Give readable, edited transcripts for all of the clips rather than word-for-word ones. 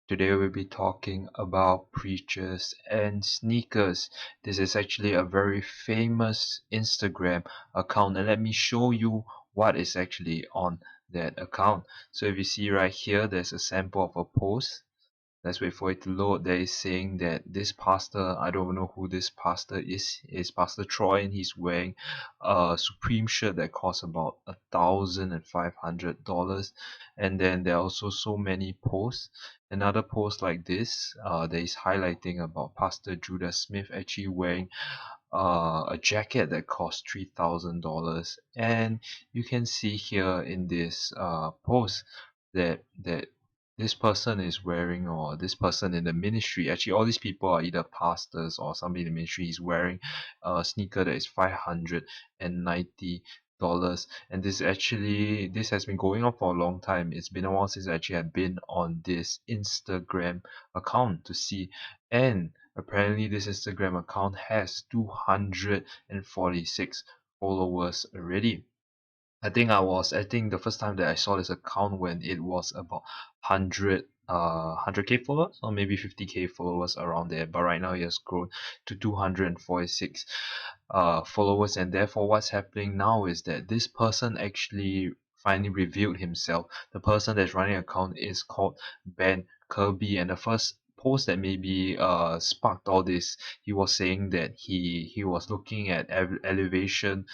Today we'll be talking about preachers and sneakers. This is actually a very famous Instagram account, and let me show you what is actually on that account. So if you see right here, there's a sample of a post. Let's wait for it to load. There is saying that this pastor, I don't know who this pastor is Pastor Troy, and he's wearing a Supreme shirt that costs about $1,500. And then there are also so many posts. Another post like this, that is highlighting about Pastor Judah Smith actually wearing a jacket that costs $3,000. And you can see here in this post that this person is wearing, or this person in the ministry, actually all these people are either pastors or somebody in the ministry, is wearing a sneaker that is $590. And this has been going on for a long time. It's been a while since I actually had been on this Instagram account to see. And apparently this Instagram account has 246 followers already. I think the first time that I saw this account when it was about 100k followers, or maybe 50k followers around there, but right now it has grown to 246 followers. And therefore what's happening now is that this person actually finally revealed himself. The person that's running the account is called Ben Kirby, and the first post that maybe sparked all this, he was saying that he was looking at Elevation's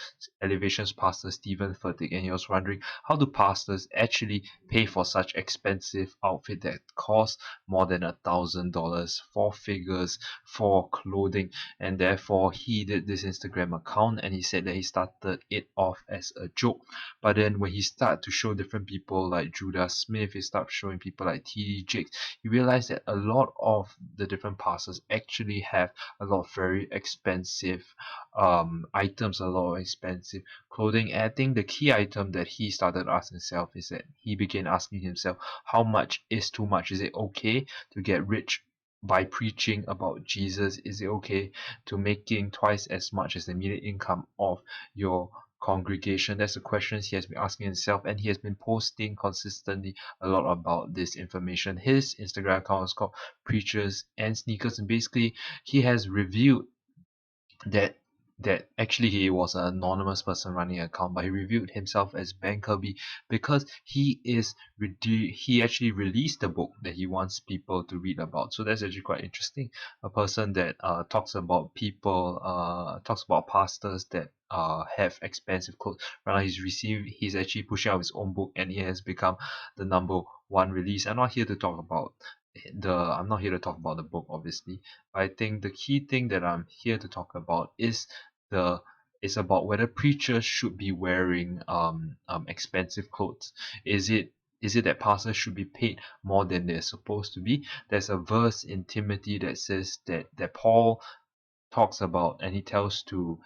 pastor Stephen Furtick, and he was wondering, how do pastors actually pay for such expensive outfit that costs more than $1,000, four figures for clothing? And therefore he did this Instagram account, and he said that he started it off as a joke. But then when he started to show different people like Judah Smith, he started showing people like T.D. Jakes, he realized that a lot of the different pastors actually have a lot of very expensive items, a lot of expensive clothing. And I think the key item that he started asking himself is that he began asking himself, how much is too much? Is it okay to get rich by preaching about Jesus? Is it okay to making twice as much as the immediate income of your congregation? That's the questions he has been asking himself, and he has been posting consistently a lot about this information. His Instagram account is called Preachers and Sneakers, and basically he has revealed that actually he was an anonymous person running an account, but he revealed himself as Ben Kirby because he actually released the book that he wants people to read about. So that's actually quite interesting. A person that talks about pastors that have expensive clothes. Right now he's actually pushing out his own book, and it has become the number one release. I'm not here to talk about the book, obviously. I think the key thing that I'm here to talk about the is about whether preachers should be wearing expensive clothes. Is it that pastors should be paid more than they're supposed to be? There's a verse in Timothy that says that Paul talks about, and he tells to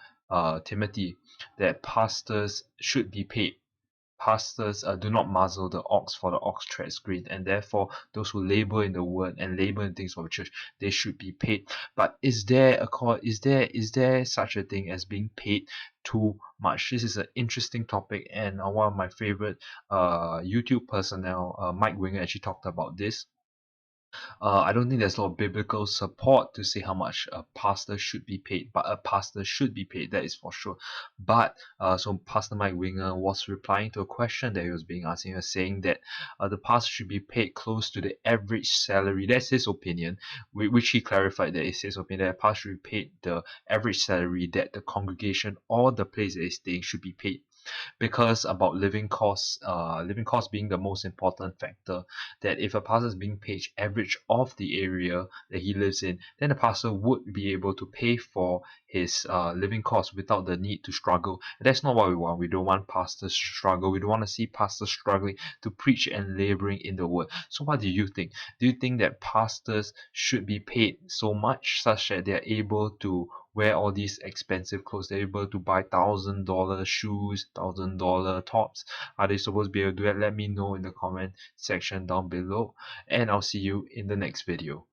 Timothy that pastors should be paid. Pastors do not muzzle the ox, for the ox treads grain, and therefore those who labor in the word and labor in things of the church, they should be paid. But is there such a thing as being paid too much? This is an interesting topic, and one of my favorite YouTube personnel, Mike Winger, actually talked about this. I don't think there's a lot of biblical support to say how much a pastor should be paid, but a pastor should be paid, that is for sure. But so Pastor Mike Winger was replying to a question that he was being asked. He was saying that the pastor should be paid close to the average salary. That's his opinion, which he clarified that it's his opinion that a pastor should be paid the average salary that the congregation or the place that he's staying should be paid, because about living costs being the most important factor, that if a pastor is being paid average of the area that he lives in, then the pastor would be able to pay for his living costs without the need to struggle. And that's not what we want. We don't want pastors to struggle. We don't want to see pastors struggling to preach and laboring in the word. So what do you think? Do you think that pastors should be paid so much such that they're able to wear all these expensive clothes? They're able to buy $1,000 shoes, $1,000 tops. Are they supposed to be able to do that? Let me know in the comment section down below, and I'll see you in the next video.